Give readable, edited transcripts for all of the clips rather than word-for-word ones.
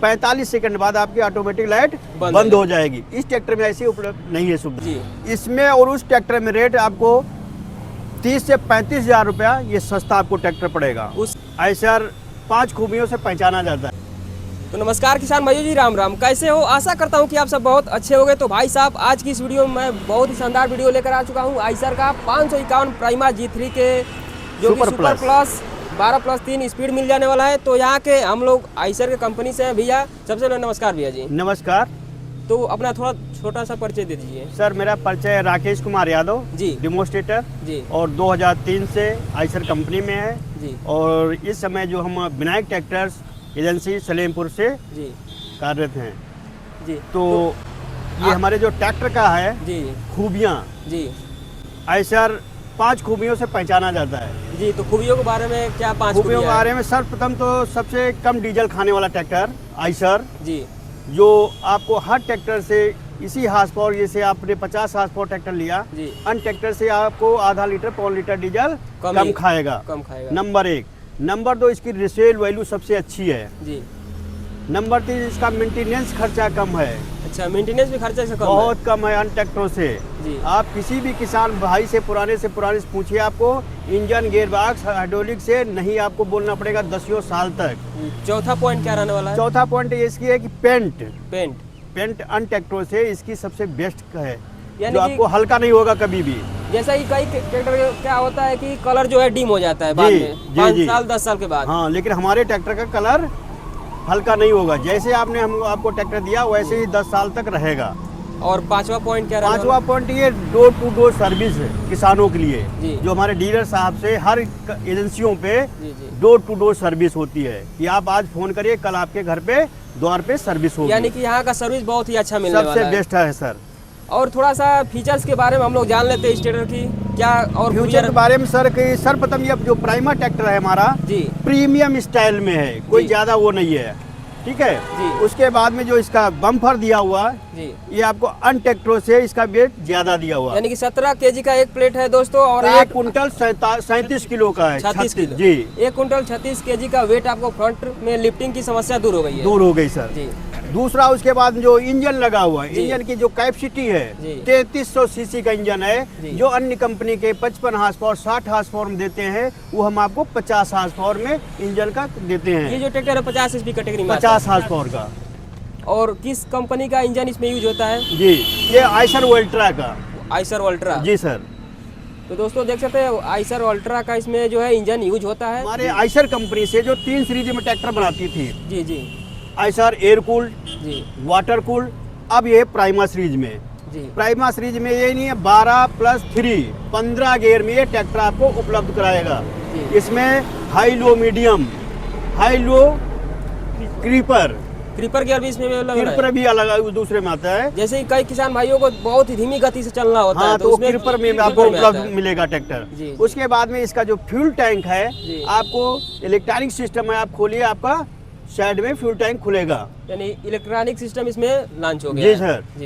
45 second बाद आपकी automatic light बंद हो जाएगी। इस ट्रैक्टर में ऐसी उपलब्ध नहीं है सुविधा इसमें। और उस ट्रैक्टर में रेट आपको 30 से 35 हजार रुपया ये सस्ता आपको ट्रैक्टर पड़ेगा। उस आयशर 5 खूबियों से पहचाना जाता है। तो नमस्कार किसान भाइयों जी, राम राम। कैसे हो? आशा करता हूं कि आप सब बहुत अच्छे होंगे। तो भाई साहब, आज की इस वीडियो में मैं बहुत ही शानदार वीडियो लेकर आ चुका हूं आयशर का 551 प्राइमा G3 के जो कि सुपर प्लस 12+3 स्पीड मिल जाने वाला है। तो यहाँ के हम लोग आयशर के कंपनी से हैं। भैया सबसे पहले नमस्कार भैया जी। नमस्कार। तो अपना थोड़ा छोटा सा परिचय दे दीजिए। सर मेरा परिचय राकेश कुमार यादव जी, डेमोस्ट्रेटर जी, और 2003 से आयशर कंपनी में है जी। और इस समय जो हम विनायक ट्रैक्टर्स एजेंसी सलेमपुर से जी कार्यरत हैं जी। तो ये हमारे जो ट्रैक्टर का है जी खूबियाँ जी आयशर 5 खूबियों से पहचाना जाता है जी। तो खूबियों के बारे में क्या 5 खूबियों के बारे में? सर्वप्रथम तो सबसे कम डीजल खाने वाला ट्रैक्टर आयशर जी, जो आपको हर ट्रैक्टर से इसी हार्स पावर, जैसे आपने 50 हार्स पावर ट्रैक्टर लिया, अन्य ट्रैक्टर से आपको आधा लीटर पौन लीटर डीजल कम खाएगा। नंबर 1। नंबर 2, इसकी रिसेल वैल्यू सबसे अच्छी है जी। नंबर 3, इसका मेंटेनेंस खर्चा कम है। अच्छा, मेंटेनेंस भी खर्चा से कम बहुत कम है अन्य ट्रैक्टरों से जी। आप किसी भी किसान भाई से पुराने पूछिए, आपको इंजन गियर बॉक्स हाइड्रोलिक से नहीं आपको बोलना पड़ेगा 10 साल तक। चौथा पॉइंट क्या रहने वाला है? चौथा पॉइंट इसकी है कि पेंट अन्य ट्रैक्टरों से इसकी सबसे बेस्ट है, जो आपको हल्का नहीं होगा कभी भी। जैसा कि कई ट्रैक्टर क्या होता है कि कलर जो है डिम हो जाता है बाद में 5 साल 10 साल के बाद। हाँ, लेकिन हमारे ट्रैक्टर का कलर हल्का नहीं होगा। जैसे आपने हम आपको ट्रैक्टर दिया वैसे ही 10 साल तक रहेगा। और 5वां पॉइंट क्या? 5वां पॉइंट ये डोर टू डोर सर्विस है किसानों के लिए, जो हमारे डीलर साहब से हर एजेंसियों पे डोर टू डोर सर्विस होती है कि आप आज फोन करिए, कल आपके घर पे द्वार पे सर्विस होगी। यानी कि यहाँ का सर्विस बहुत ही अच्छा मिलने वाला है, सबसे बेस्ट है सर। और थोड़ा सा फीचर्स के बारे में हम लोग जान लेते हैं इस ट्रैक्टर की क्या। और फ्यूचर के बारे में सर कि सर्वप्रथम ये जो प्राइमा ट्रैक्टर है हमारा जी, प्रीमियम स्टाइल में है, कोई ज्यादा वो नहीं है, ठीक है जी। उसके बाद में जो इसका बम्पर दिया हुआ जी, ये आपको अन्य ट्रैक्टरों से इसका वेट ज्यादा दिया हुआ, यानी कि 17 kg का एक प्लेट है दोस्तों। और 1 कुंटल 37 किलो का है। 36 किलो जी, 1 कुंटल 36 kg का वेट आपको फ्रंट में लिफ्टिंग की समस्या दूर हो गई है। दूर हो गई सर जी। दूसरा उसके बाद जो इंजन लगा हुआ है, इंजन की जो कैपेसिटी है 3300 सीसी का इंजन है। जो अन्य कंपनी के 55 हार्स पावर 60 हार्स पावर में देते हैं, वो हम आपको 50 हार्स पावर में इंजन का देते हैं। ये जो ट्रैक्टर है 50 HP कैटेगरी में 50 हार्स पावर का। और किस कंपनी का इंजन इसमें यूज होता है? जी, ये आयशर अल्ट्रा का। आयशर अल्ट्रा जी सर। तो दोस्तों देख सकते हैं आयशर अल्ट्रा का इसमें जो है इंजन यूज होता है। हमारे आयशर कंपनी से जो 3 सीरीज में ट्रैक्टर बनाती थी जी जी, आयशर एयर कूल्ड जी, वाटर कूल्ड, अब ये प्राइमा सीरीज में जी। प्राइमा सीरीज में ये नहीं है 12+3 15 गियर में ये ट्रैक्टर आपको उपलब्ध कराएगा। इसमें high low medium, high low creeper gear भी इसमें क्रीपर भी अलग दूसरे में आता है। जैसे कि कई किसान भाइयों को बहुत ही धीमी गति से चलना होता है, तो क्रीपर में आपको उपलब्ध मिलेगा ट्रैक्टर। उसके बाद में इसका जो फ्यूल टैंक है, आपको इलेक्ट्रॉनिक सिस्टम है, आप खोलिए आपका साइड में फ्यूल टैंक खुलेगा, यानी इलेक्ट्रॉनिक सिस्टम इसमें लॉन्च हो गया। जी सर जी।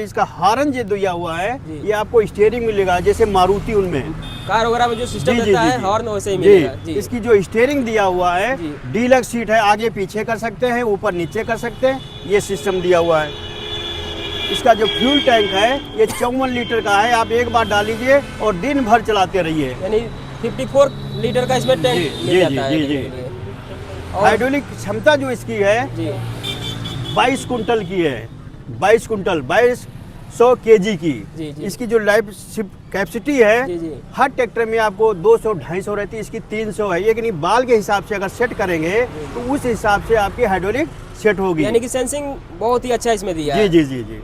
इसका हॉर्न जो दिया हुआ है, ये आपको स्टीयरिंग मिलेगा, जैसे मारुति उनमें कार वगैरह में जो सिस्टम रहता है हॉर्न वैसे ही मिलेगा जी। इसकी जो स्टीयरिंग दिया हुआ है, डीलक्स सीट है, आगे पीछे कर सकते हैं, ऊपर नीचे कर सकते हैं, ये सिस्टम दिया हुआ है। इसका जो फ्यूल टैंक है ये 54 लीटर का है, आप एक बार डाल लीजिए और दिन भर चलाते रहिए। यानी 54 लीटर का इसमें टैंक मिल जाता है। जी। हाइड्रोलिक क्षमता जो इसकी है 22 कुंटल की है, 22 कुंटल 2200 kg की जी। इसकी जो लाइफ कैपेसिटी है जी। हर ट्रैक्टर में आपको 200-250 रहती है, इसकी 300 है। ये कि नहीं, बाल के हिसाब से अगर सेट करेंगे तो उस हिसाब से आपकी हाइड्रोलिक सेट होगी, यानी कि सेंसिंग बहुत ही अच्छा इसमें दिया है। जी जी जी।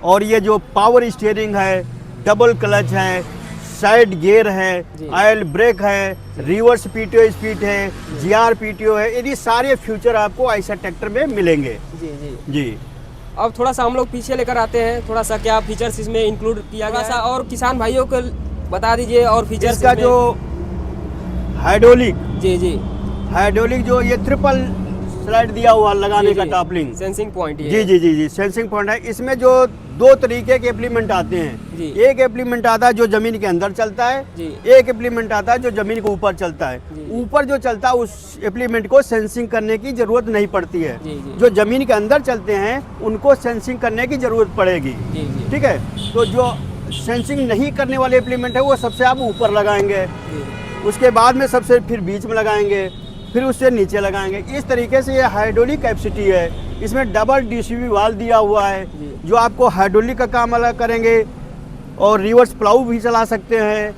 और ये जो पावर स्टीयरिंग है, डबल क्लच है, साइड गियर है, ऑयल ब्रेक है, रिवर्स पीटीओ स्पीड है, जीआर पीटीओ है, ये सारे फ्यूचर आपको आयशर ट्रैक्टर में मिलेंगे। जी जी जी। अब थोड़ा सा हम लोग पीछे लेकर आते हैं, थोड़ा सा क्या फीचर्स इसमें इंक्लूड किया गया है और किसान भाइयों को बता दीजिए। और फीचर्स इसका जो हाइड्रोलिक जी जी, हाइड्रोलिक जो ये ट्रिपल स्लाइड दिया हुआ लगाने का टॉपलिंग सेंसिंग पॉइंट जी जी जी जी, सेंसिंग पॉइंट है। इसमें जो दो तरीके के इम्प्लीमेंट आते हैं। जी। एक इम्प्लीमेंट आता है जो जमीन के अंदर चलता है, जी। एक इम्प्लीमेंट आता है जो जमीन के ऊपर चलता है। जी। ऊपर जो चलता है उस इम्प्लीमेंट को सेंसिंग करने की जरूरत नहीं पड़ती है। जी, जी। जो जमीन के अंदर चलते हैं उनको सेंसिंग करने की जरूरत पड़ेगी। जी, जी। ठीक है, तो जो सेंसिंग नहीं करने वाले इम्प्लीमेंट है वो सबसे आप ऊपर लगाएंगे, जी। उसके बाद में सबसे फिर बीच में लगाएंगे, फिर उससे नीचे लगाएंगे। इस तरीके से ये हाइड्रोलिक कैपेसिटी है। इसमें डबल डीसीवी वाल्व दिया हुआ है जी। जो आपको हाइड्रोलिक का काम अलग करेंगे और रिवर्स प्लाऊ भी चला सकते हैं,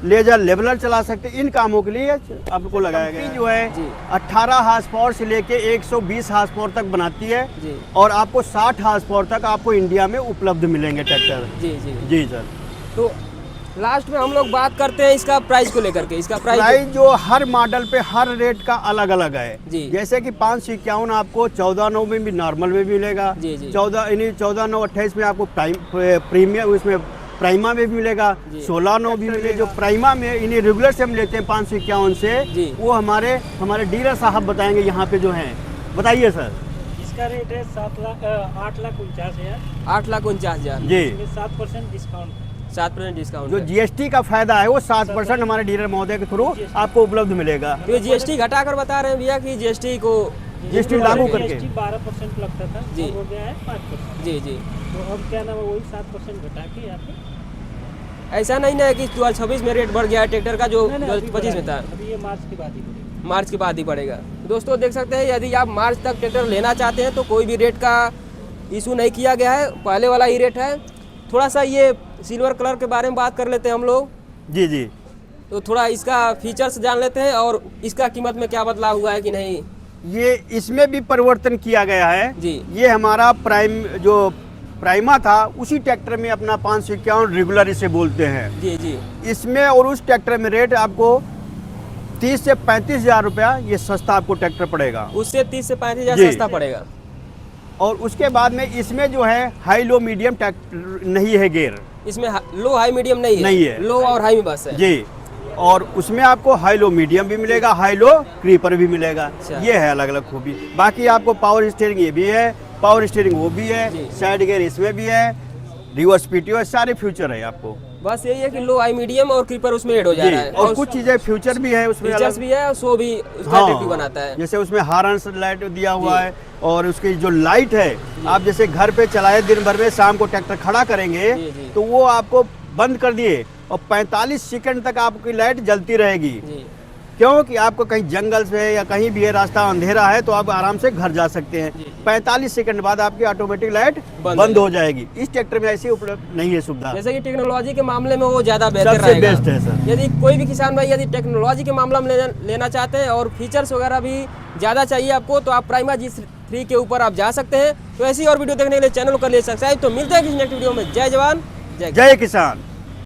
लेजर लेवलर चला सकते हैं। इन कामों के लिए आपको लगाया गया है। जो है जी। 18 हार्स पावर से लेके 120 हार्स पावर तक बनाती है जी। और आपको 60 हार्स पावर तक आपको इंडिया में उपलब्ध मिलेंगे ट्रैक्टर। जी, जी। जी सर। तो लास्ट में हम लोग बात करते हैं इसका प्राइस को लेकर के। इसका प्राइस जो हर मॉडल पे हर रेट का अलग अलग है। जी। जैसे कि 551 आपको 14,900 में भी नॉर्मल में भी मिलेगा। जी, जी। 14,928 में आपको प्रीमियम उसमें प्राइमा में भी मिलेगा। जी। 16,900 भी मिलेगा। जो प्राइमा में इन्हें रेगुलर से हम लेते हैं 551 से, जी। वो हमारे डीलर साहब बताएंगे यहाँ पे जो हैं। बताइए सर। इसका रेट है 8,49,000। 8,49,000। जी। 7% डिस्काउंट। 7% डिस्काउंट जो है। जीएसटी का फायदा है वो 7% हमारे डीलर महोदय के थ्रू आपको उपलब्ध मिलेगा। तो ये जीएसटी घटाकर बता रहे हैं भैया कि जीएसटी को जीएसटी लागू करके। जीएसटी 12% लगता था, जी। अब हो गया है 5%। जी, जी। तो अब क्या नाम है, वही 7% घटा के यहाँ पे ऐसा नहीं ना है कि 2026 में रेट बढ़ गया है ट्रैक्टर का जो नहीं, नहीं, अभी 25 में बढ़ा था, है। अभी ये मार्च के बाद ही बढ़ेगा। मार्च के बाद ही बढ़ेगा। दोस्तों देख सकते हैं यदि आप मार्च तक ट्रैक्टर लेना चाहते हैं तो कोई भी रेट का इशू नहीं किया गया है, पहले वाला ही रेट है। थोड़ा सा ये सिल्वर कलर के बारे में बात कर लेते हैं हम लोग। जी जी। तो थोड़ा इसका फीचर्स जान लेते हैं और इसका कीमत में क्या बदलाव हुआ है कि नहीं। ये इसमें भी परिवर्तन किया गया है। जी। ये हमारा प्राइमा था उसी ट्रैक्टर में अपना 551 रेगुलर इसे बोलते हैं। जी, जी। इसमें और उस ट्रैक्टर में रेट आपको 30 से 35 हज़ार रुपया ये सस्ता आपको ट्रैक्टर पड़ेगा। उससे 30 से 35 जी। हज़ार सस्ता पड़ेगा। और उसके बाद में इसमें जो है हाई लो मीडियम ट्रैक्टर नहीं है गेयर। इसमें लो हाई मीडियम नहीं है। नहीं है। लो और हाई में बस है। जी। और उसमें आपको हाई लो मीडियम भी मिलेगा, हाई लो क्रीपर भी मिलेगा। अच्छा। ये है अलग अलग खूबी। बाकी आपको पावर स्टीयरिंग ये भी है, पावर स्टीयरिंग वो भी है, जी। साइड गियर इसमें भी है, रिवर्स पीटीओ, सारे फ्यूचर है आपको। बस यही है कि लो हाई मीडियम और क्रीपर उसमें ऐड हो जा जी। रहा है और कुछ चीजें फ्यूचर भी है उसमें फीचर्स अलग। भी है और शो भी उसका हाँ। अट्रैक्टिव बनाता है। जैसे उसमें हारन लाइट दिया हुआ जी। है और उसकी जो लाइट है, आप जैसे घर पे चलाए दिन भर में, शाम को ट्रैक्टर खड़ा करेंगे जी, जी। तो वो आपको बंद कर दिए और 45 सेकंड तक आपकी लाइट जलती रहेगी। जी। क्योंकि आपको कहीं जंगल से या कहीं भी है रास्ता अंधेरा है तो आप आराम से घर जा सकते हैं। जी, जी। 45 सेकंड बाद आपकी ऑटोमेटिक लाइट बंद बंद हो हो जाएगी। इस ट्रैक्टर में ऐसी उपलब्ध नहीं है सुविधा। जैसे कि टेक्नोलॉजी के मामले में वो ज़्यादा बेहतर सबसे रहेगा। बेस्ट है सर। यदि कोई भी किसान भाई यदि टेक्नोलॉजी के मामला में लेना चाहते हैं और फीचर्स वगैरह भी ज़्यादा चाहिए आपको तो आप प्राइमा G3 के ऊपर आप जा सकते हैं। तो ऐसी और वीडियो देखने के लिए चैनल को कर लिए सब्सक्राइब। तो मिलते हैं किसी नेक्स्ट वीडियो में। जय जवान जय जय किसान।